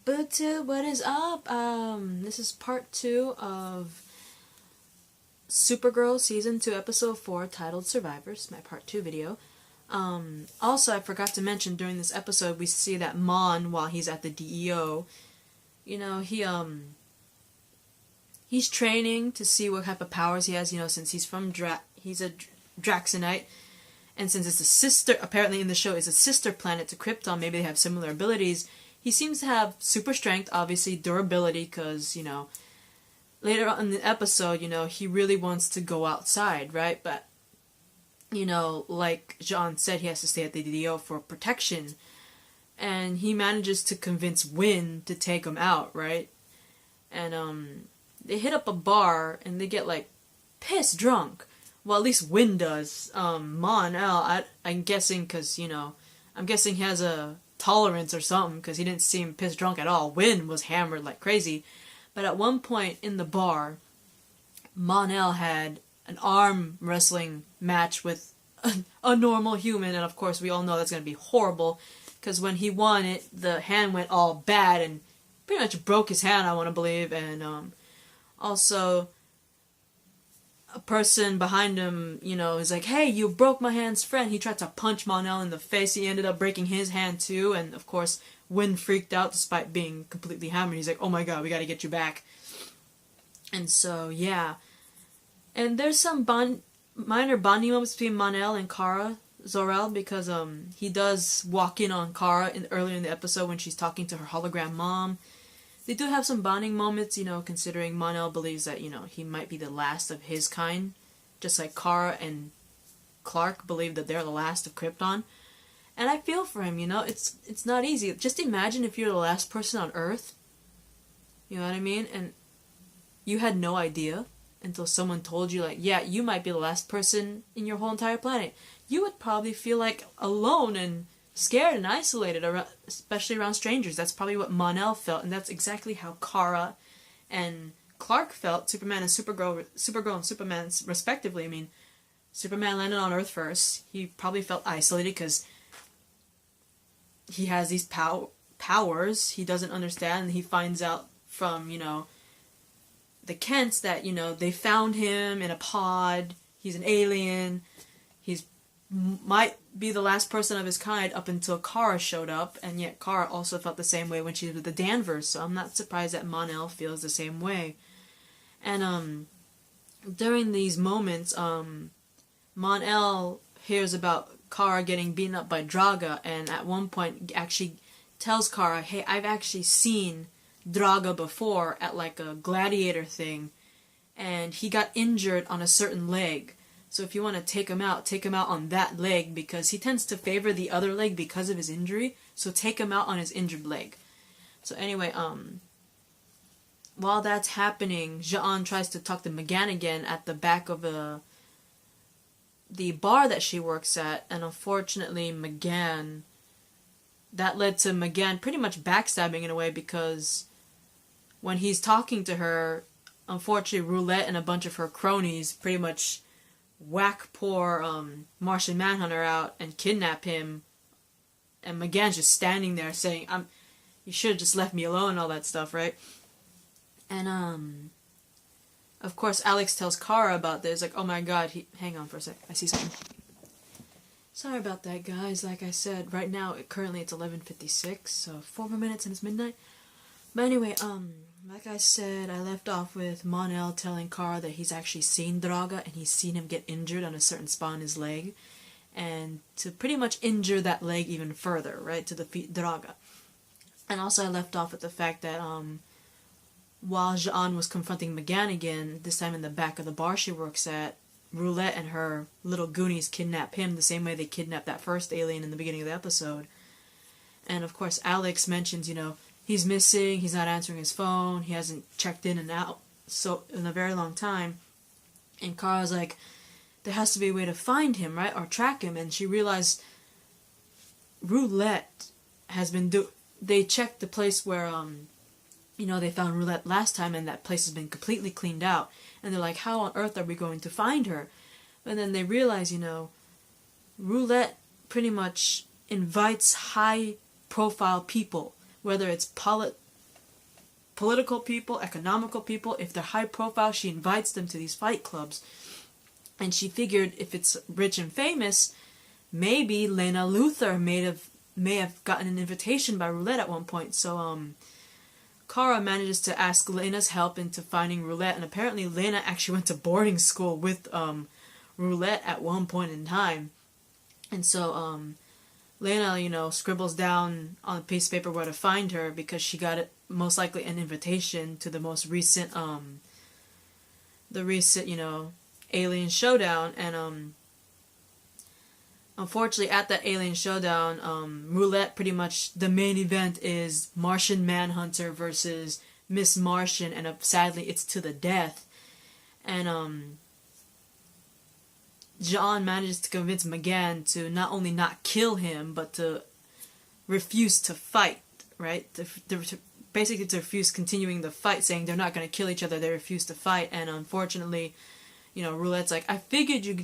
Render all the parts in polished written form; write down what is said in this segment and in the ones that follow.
Boo what is up? This is part 2 of Supergirl Season 2, Episode 4, titled Survivors, my part 2 video. Also, I forgot to mention, during this episode, we see that Mon, while he's at the DEO, you know, he's training to see what type of powers he has, you know, since he's a Draxonite, and since it's a sister, apparently in the show, it's a sister planet to Krypton, maybe they have similar abilities. He seems to have super strength, obviously durability, because, you know, later on in the episode, you know, he really wants to go outside, right? But, you know, like Jean said, he has to stay at the DDO for protection. And he manages to convince Win to take him out, right? And, they hit up a bar, and they get, like, pissed drunk. Well, at least Win does. Mon-El, I'm guessing, because, you know, I'm guessing he has a tolerance or something, because he didn't seem pissed drunk at all. Win was hammered like crazy. But at one point in the bar, Mon-El had an arm wrestling match with a normal human, and of course we all know that's going to be horrible, because when he won it, the hand went all bad and pretty much broke his hand, I want to believe, and also a person behind him, you know, is like, hey, you broke my hand's friend. He tried to punch Mon-El in the face. He ended up breaking his hand too, and of course Win freaked out despite being completely hammered. He's like, oh my god, we gotta get you back. And so, yeah. And there's some minor bonding moments between Mon-El and Kara Zor-El, because he does walk in on Kara earlier in the episode when she's talking to her hologram mom. They do have some bonding moments, you know, considering Mon-El believes that, you know, he might be the last of his kind, just like Kara and Clark believe that they're the last of Krypton. And I feel for him, you know, it's not easy. Just imagine if you're the last person on Earth, you know what I mean? And you had no idea until someone told you, like, yeah, you might be the last person in your whole entire planet. You would probably feel, like, alone and scared and isolated, especially around strangers. That's probably what Mon-El felt, and that's exactly how Kara and Clark felt, Superman and Supergirl and Superman respectively. I mean, Superman landed on Earth first. He probably felt isolated because he has these powers he doesn't understand, and he finds out from, you know, the Kents that, you know, they found him in a pod, he's an alien, he's might be the last person of his kind up until Kara showed up, and yet Kara also felt the same way when she was with the Danvers, so I'm not surprised that Mon-El feels the same way. And during these moments, Mon-El hears about Kara getting beaten up by Draga, and at one point actually tells Kara, hey, I've actually seen Draga before at like a gladiator thing, and he got injured on a certain leg. So if you want to take him out on that leg, because he tends to favor the other leg because of his injury, so take him out on his injured leg. So anyway, while that's happening, Jean tries to talk to McGann again at the back of the bar that she works at, and unfortunately that led to McGann pretty much backstabbing in a way, because when he's talking to her, unfortunately Roulette and a bunch of her cronies pretty much whack poor Martian Manhunter out and kidnap him, and McGann's just standing there saying, you should have just left me alone and all that stuff, right? And of course Alex tells Kara about this, like, oh my god, hang on for a sec, I see something. Sorry about that, guys. Like I said, right now currently it's 11:56, so 4 more minutes and it's midnight. But anyway, like I said, I left off with Mon-El telling Kara that he's actually seen Draga, and he's seen him get injured on a certain spot in his leg, and to pretty much injure that leg even further, right, to defeat Draga. And also I left off with the fact that while Jean was confronting McGann again, this time in the back of the bar she works at, Roulette and her little goonies kidnap him the same way they kidnapped that first alien in the beginning of the episode. And of course Alex mentions, you know, he's missing, he's not answering his phone, he hasn't checked in and out so in a very long time. And Kara's like, there has to be a way to find him, right, or track him. And she realized Roulette has been they checked the place where you know, they found Roulette last time, and that place has been completely cleaned out. And they're like, how on earth are we going to find her? And then they realize, you know, Roulette pretty much invites high-profile people, whether it's political people, economical people. If they're high profile, she invites them to these fight clubs. And she figured if it's rich and famous, maybe Lena Luthor may have gotten an invitation by Roulette at one point. So Kara manages to ask Lena's help into finding Roulette, and apparently Lena actually went to boarding school with Roulette at one point in time. And so Lena, scribbles down on a piece of paper where to find her, because she got it, most likely an invitation to the most recent alien showdown. And unfortunately, at that alien showdown, Roulette, pretty much the main event is Martian Manhunter versus Miss Martian, and sadly it's to the death. And John manages to convince McGann to not only not kill him, but to refuse to fight, right? Basically to refuse continuing the fight, saying they're not going to kill each other, they refuse to fight. And unfortunately, Roulette's like, I figured you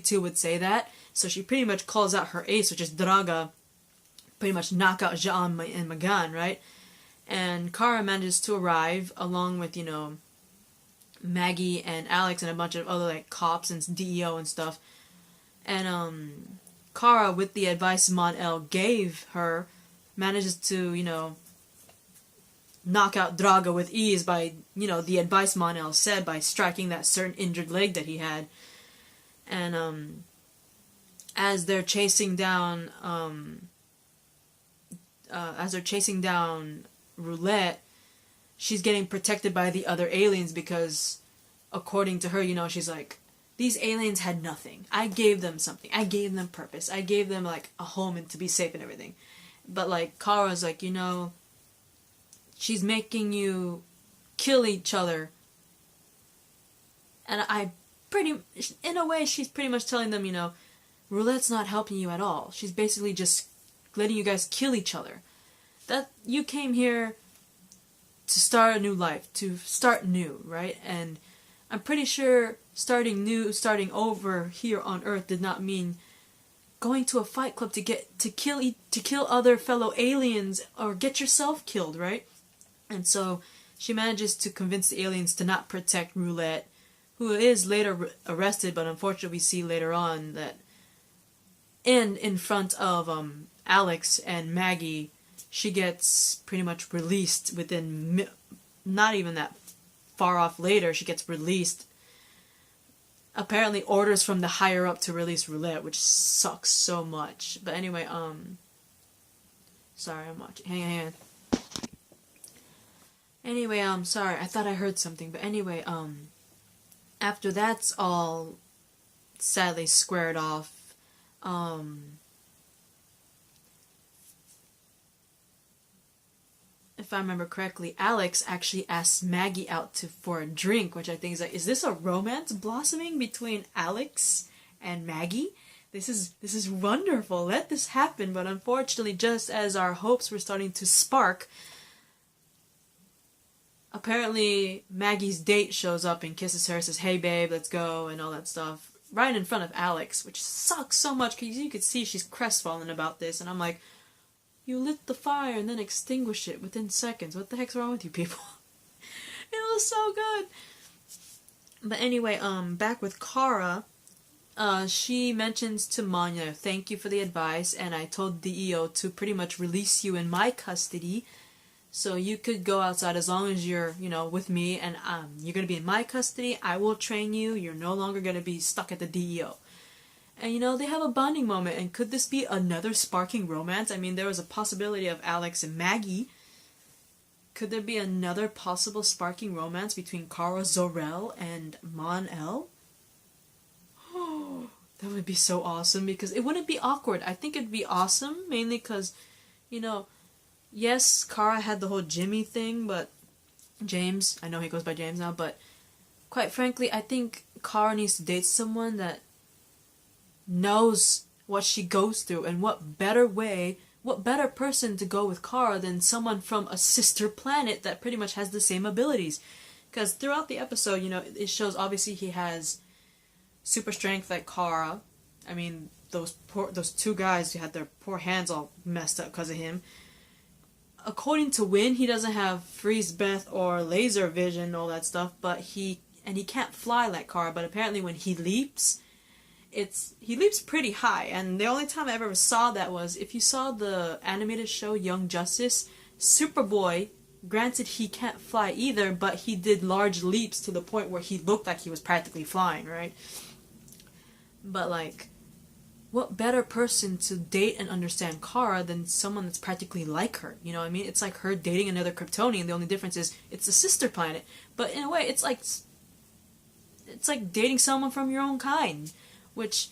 two would say that. So she pretty much calls out her ace, which is Draga, pretty much knock out Jean and McGann, right? And Kara manages to arrive, along with, Maggie and Alex and a bunch of other, cops and DEO and stuff. And, Kara, with the advice Mon-El gave her, manages to, knock out Draga with ease by, the advice Mon-El said, by striking that certain injured leg that he had. And, as they're chasing down Roulette, she's getting protected by the other aliens, because according to her, she's like, these aliens had nothing. I gave them something. I gave them purpose. I gave them a home and to be safe and everything. But Kara's like, she's making you kill each other. And in a way, she's pretty much telling them, Roulette's not helping you at all. She's basically just letting you guys kill each other. That you came here to start a new life, to start new, right? And I'm pretty sure starting new, starting over here on Earth did not mean going to a fight club to kill other fellow aliens or get yourself killed, right? And so she manages to convince the aliens to not protect Roulette, who is later arrested, but unfortunately we see later on that in front of Alex and Maggie, she gets pretty much released within not even that far off later. She gets released. Apparently orders from the higher up to release Roulette, which sucks so much. But anyway, sorry, I'm watching. Hang on. Anyway, sorry, I thought I heard something. But anyway, after that's all sadly squared off, if I remember correctly, Alex actually asks Maggie out for a drink, which I think is this a romance blossoming between Alex and Maggie? This is wonderful. Let this happen. But unfortunately, just as our hopes were starting to spark, apparently Maggie's date shows up and kisses her, says, "Hey babe, let's go," and all that stuff, right in front of Alex, which sucks so much because you could see she's crestfallen about this. And I'm like, you lit the fire and then extinguish it within seconds. What the heck's wrong with you people? It was so good. But anyway, back with Kara, she mentions to Manya, "Thank you for the advice, and I told DEO to pretty much release you in my custody, so you could go outside as long as you're, with me, and you're going to be in my custody. I will train you. You're no longer going to be stuck at the DEO." And, they have a bonding moment, and could this be another sparking romance? I mean, there was a possibility of Alex and Maggie. Could there be another possible sparking romance between Kara Zor-El and Mon-El? Oh, that would be so awesome, because it wouldn't be awkward. I think it'd be awesome, mainly because, yes, Kara had the whole Jimmy thing, but James, I know he goes by James now, but quite frankly, I think Kara needs to date someone that knows what she goes through, and what better person to go with Kara than someone from a sister planet that pretty much has the same abilities. Because throughout the episode, it shows obviously he has super strength like Kara. I mean, those two guys who had their poor hands all messed up because of him. according to Win, he doesn't have freeze breath or laser vision, all that stuff, but he can't fly like Kara, but apparently when he leaps, he leaps pretty high, and the only time I ever saw that was if you saw the animated show Young Justice, Superboy, granted he can't fly either, but he did large leaps to the point where he looked like he was practically flying, right? But like, what better person to date and understand Kara than someone that's practically like her? You know what I mean? It's like her dating another Kryptonian. The only difference is it's a sister planet. But in a way, it's like dating someone from your own kind, which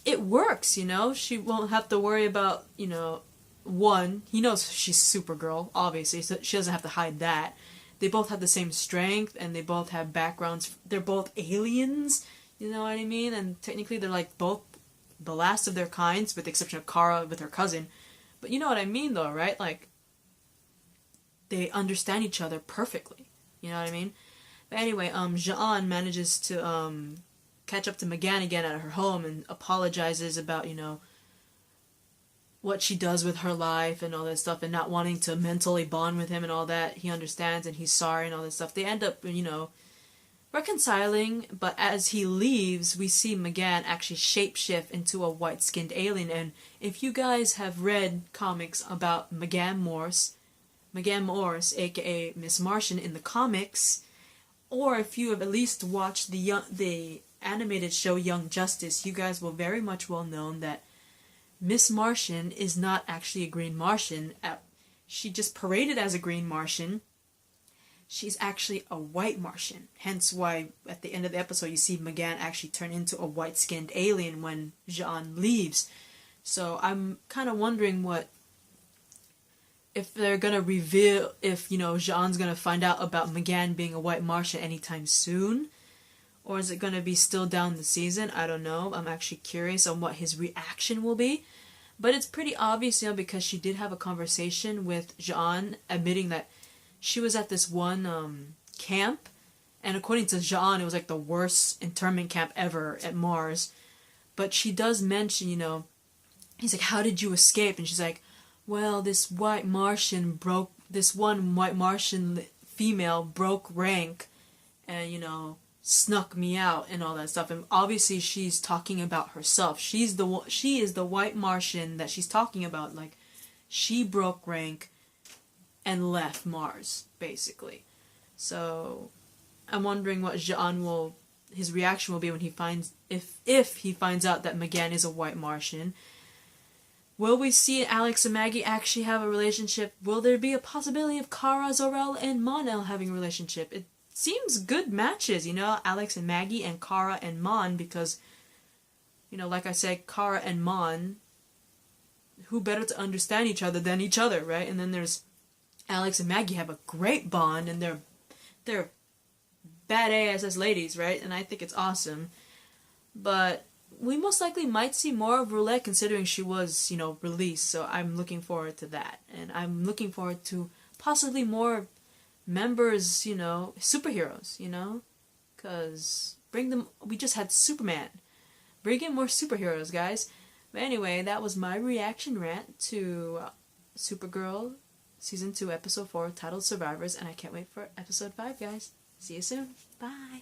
it works, you know? She won't have to worry about, you know, one, he knows she's Supergirl, obviously, so she doesn't have to hide that. They both have the same strength, and they both have backgrounds. They're both aliens, you know what I mean? And technically they're like both the last of their kinds, with the exception of Kara with her cousin. But you know what I mean, though, right? Like, they understand each other perfectly. You know what I mean? But anyway, Jean manages to catch up to McGann again at her home and apologizes about, you know, what she does with her life and all that stuff, and not wanting to mentally bond with him and all that. He understands and he's sorry and all that stuff. They end up, you know, reconciling, but as he leaves, we see McGann actually shapeshift into a white-skinned alien. And if you guys have read comics about McGann Morse, aka Miss Martian in the comics, or if you have at least watched the animated show Young Justice, you guys will very much well know that Miss Martian is not actually a Green Martian. She just paraded as a Green Martian. She's actually a White Martian. Hence why at the end of the episode you see McGann actually turn into a white-skinned alien when Jean leaves. So I'm kind of wondering if they're going to reveal, if, you know, Jean's going to find out about McGann being a White Martian anytime soon. Or is it going to be still down the season? I don't know. I'm actually curious on what his reaction will be. But it's pretty obvious, you know, because she did have a conversation with Jean admitting that she was at this one camp. And according to Jean, it was like the worst internment camp ever at Mars. But she does mention, you know, he's like, how did you escape? And she's like, well, this one white Martian female broke rank and, you know, snuck me out and all that stuff. And obviously she's talking about herself. She is the White Martian that she's talking about. Like, she broke rank and left Mars, basically. So I'm wondering what his reaction will be when he finds, if he finds out that McGann is a White Martian. Will we see Alex and Maggie actually have a relationship? Will there be a possibility of Kara, Zor-El, and Mon-El having a relationship? It seems good matches, you know, Alex and Maggie and Kara and Mon, because, you know, like I said, Kara and Mon, who better to understand each other than each other, right? And then there's Alex and Maggie have a great bond, and they're badass as ladies, right? And I think it's awesome. But we most likely might see more of Roulette, considering she was, you know, released, so I'm looking forward to that. And I'm looking forward to possibly more members, you know, superheroes, you know, because we just had Superman. Bring in more superheroes, guys. But anyway, that was my reaction rant to Supergirl Season 2, Episode 4, titled Survivors, and I can't wait for Episode 5, guys. See you soon. Bye.